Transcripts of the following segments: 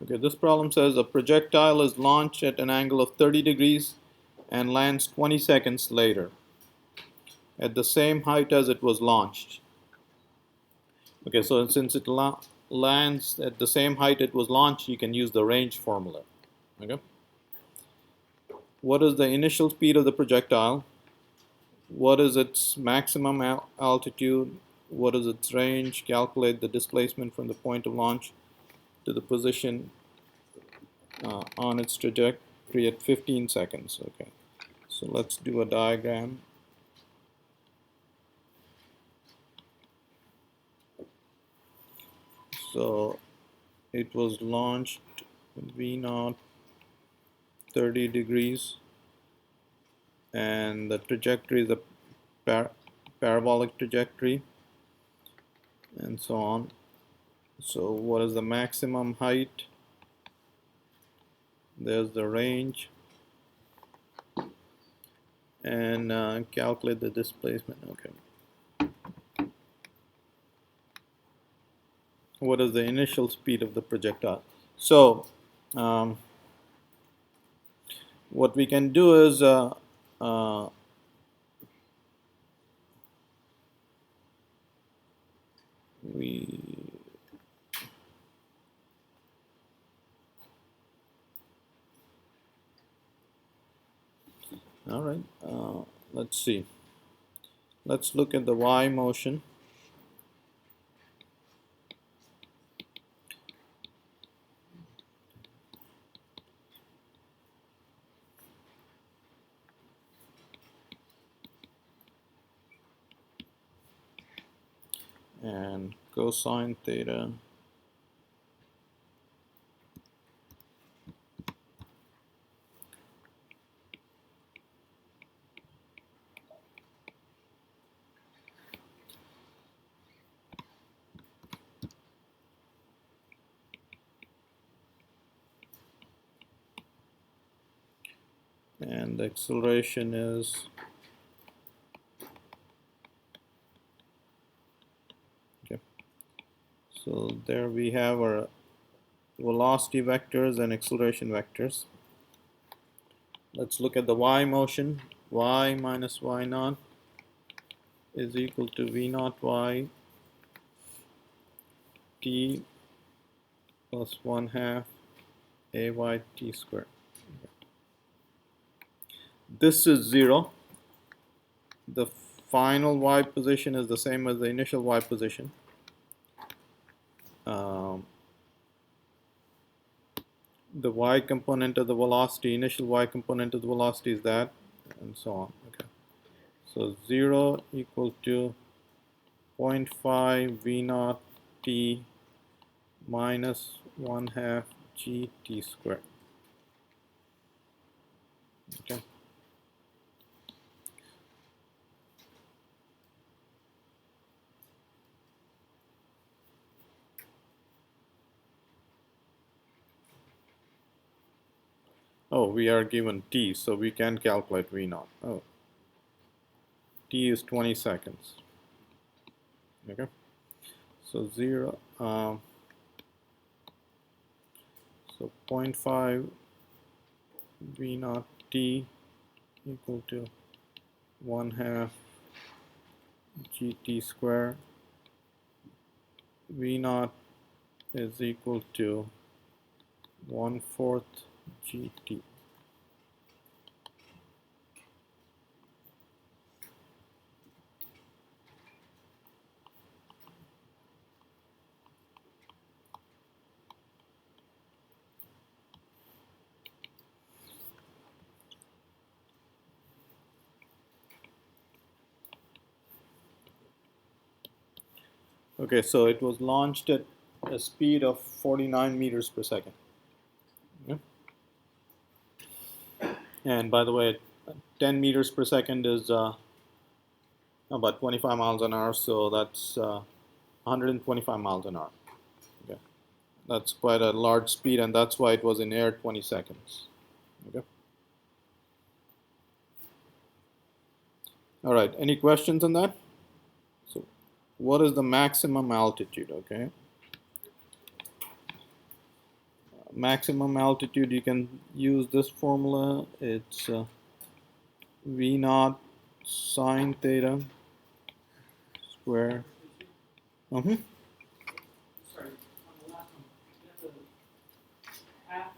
Okay, this problem says a projectile is launched at an angle of 30 degrees and lands 20 seconds later at the same height as it was launched. Okay, so since it lands at the same height it was launched, you can use the range formula. Okay. What is the initial speed of the projectile? What is its maximum altitude? What is its range? Calculate the displacement from the point of launch to the position on its trajectory at 15 seconds. Okay, so let's do a diagram. So it was launched V0 30 degrees, and the trajectory is a parabolic trajectory, and so on. So what is the maximum height? There's the range, and calculate the displacement. Okay. What is the initial speed of the projectile? So what we can do is all right, let's see. Let's look at the y motion. And cosine theta and the acceleration is okay. So there we have our velocity vectors and acceleration vectors. Let's look at the y motion. Y minus y naught is equal to v naught y t plus 1/2 ay t squared. This is 0. The final y position is the same as the initial y position. The y component of the velocity, initial y component of the velocity is that, and so on. Okay. So 0 equal to 0.5 v naught t minus 1/2 g t squared. Okay. Oh, we are given t, so we can calculate v naught. Oh, t is 20 seconds. Okay. So 0. So 0.5 v naught t equal to 1/2 gt squared. V naught is equal to 1/4 gt. Okay, so it was launched at a speed of 49 meters per second. Yeah. And by the way, 10 meters per second is about 25 miles an hour, so that's 125 miles an hour. Okay. That's quite a large speed, and that's why it was in air 20 seconds. Okay. All right, any questions on that? So what is the maximum altitude? Okay. maximum altitude, you can use this formula. It's V naught sine theta square. Sorry, on the last one, you have the half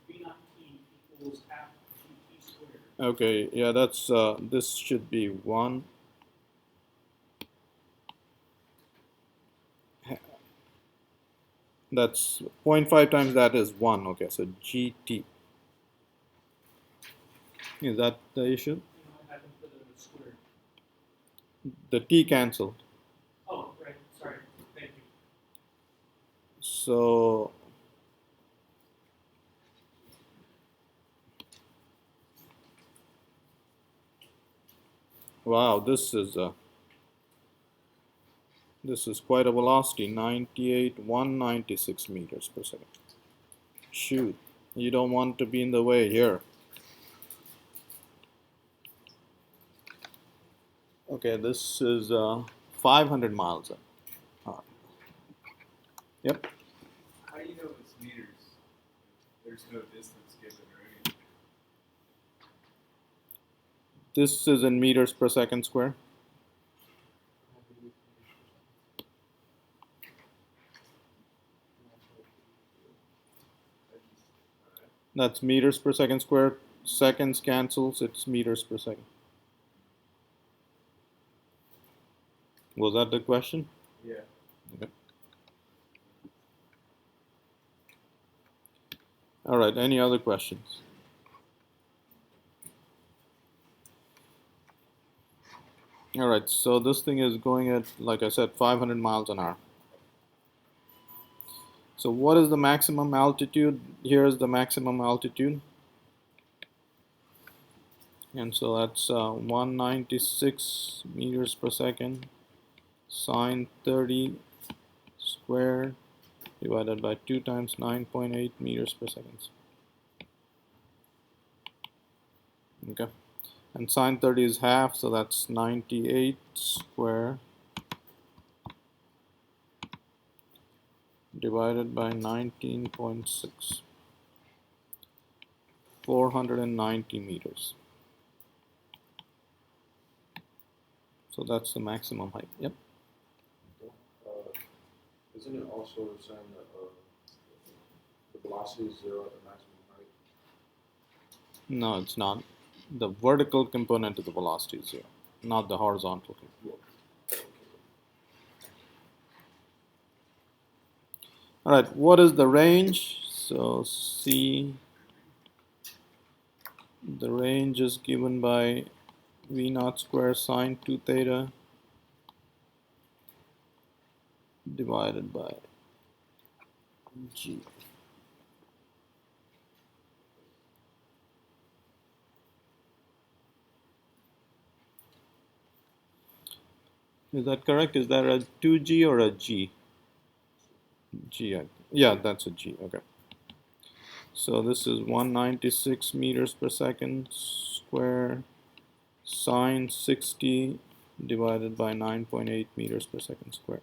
V naught T equals half GT squared. Okay, yeah, that's this should be 1. That's 0.5 times that is 1. Okay, so GT. Is that the issue? You know what happened to the squared? The T canceled. Oh, right, sorry, thank you. So wow, this is quite a velocity, 196 meters per second. Shoot, you don't want to be in the way here. Okay, this is 500 miles an hour. Yep. How do you know it's meters? There's no distance given or anything. This is in meters per second square. That's meters per second square. Seconds cancels, it's meters per second. Was that the question? Yeah. Okay. All right, any other questions? All right, so this thing is going at, like I said, 500 miles an hour. So what is the maximum altitude? Here is the maximum altitude. And so that's 196 meters per second sine 30 squared divided by 2 times 9.8 meters per second. Okay. And sine 30 is half, so that's 98 square divided by 19.6. 490 meters. So that's the maximum height. Yep. Isn't it also saying that the velocity is 0 at the maximum height? No, it's not. The vertical component of the velocity is 0, not the horizontal component. All right, what is the range? So C, the range is given by V naught square sine 2 theta divided by G. Is that correct? Is that a 2G or a G? G, yeah, that's a G, okay. So this is 196 meters per second square sine 60 divided by 9.8 meters per second square.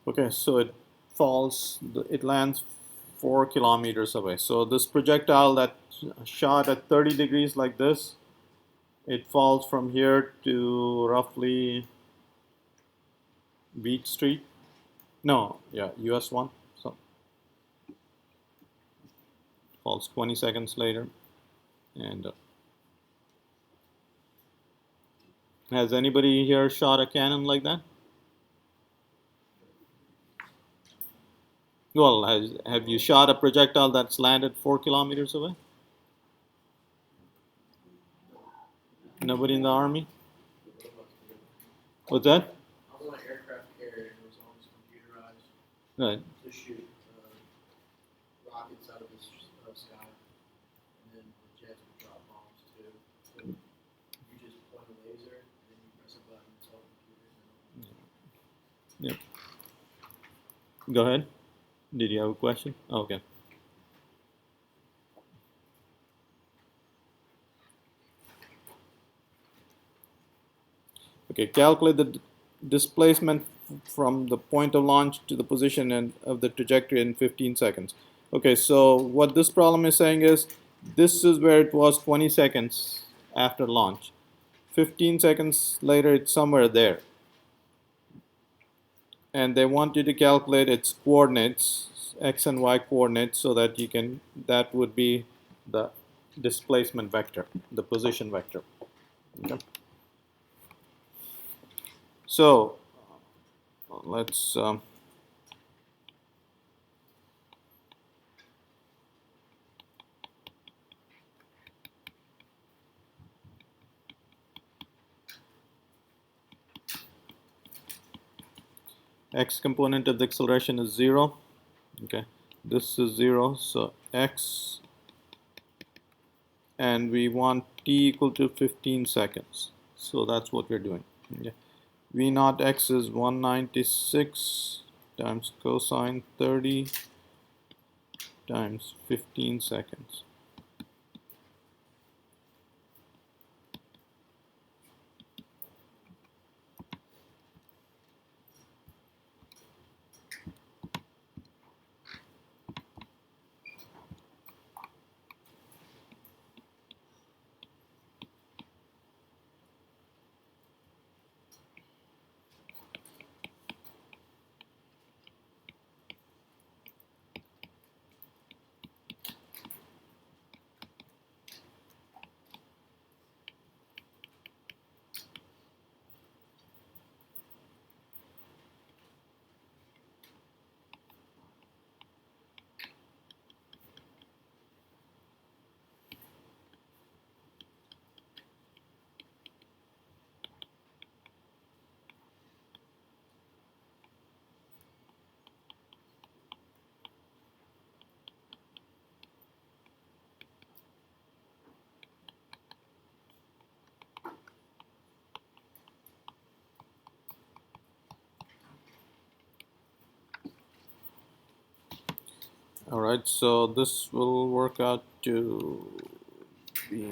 Okay, so it lands 4 kilometers away. So this projectile that shot at 30 degrees like this, it falls from here to roughly Beach Street. No, yeah, US 1. So falls 20 seconds later. And has anybody here shot a cannon like that? Well, have you shot a projectile that's landed 4 kilometers away? Nobody in the Army? What's that? I was on an aircraft carrier and it was almost computerized Right. to shoot rockets out of the sky, and then the jets would drop bombs too. So you just point a laser, and then you press a button, it's all computers. Yep. Go ahead. Did you have a question? Okay. Okay, calculate the displacement from the point of launch to the position and of the trajectory in 15 seconds. Okay, so what this problem is saying is this is where it was 20 seconds after launch. 15 seconds later, it's somewhere there. And they want you to calculate its coordinates, x and y coordinates, so that you can, that would be the displacement vector, the position vector. Okay. So let's x component of the acceleration is 0. Okay, this is 0, so x, and we want t equal to 15 seconds. So that's what we're doing. Okay. V naught x is 196 times cosine 30 times 15 seconds. All right, so this will work out to be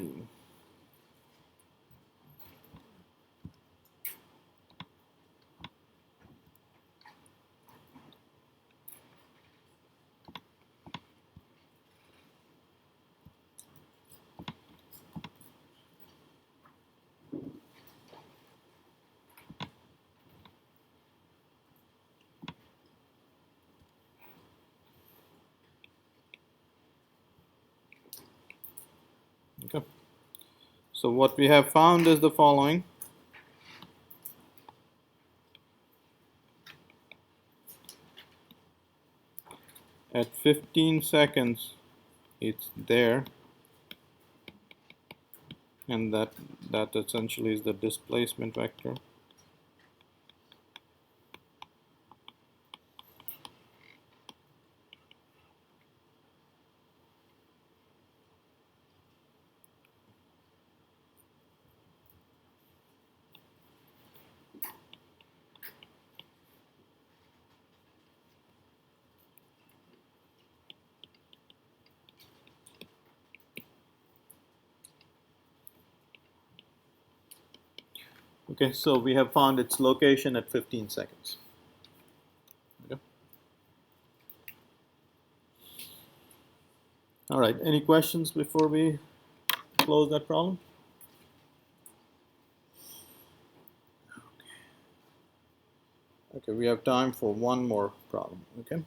okay. So what we have found is the following. At 15 seconds, it's there, and that essentially is the displacement vector. Okay, so we have found its location at 15 seconds. Okay. All right, any questions before we close that problem? Okay, we have time for one more problem, okay?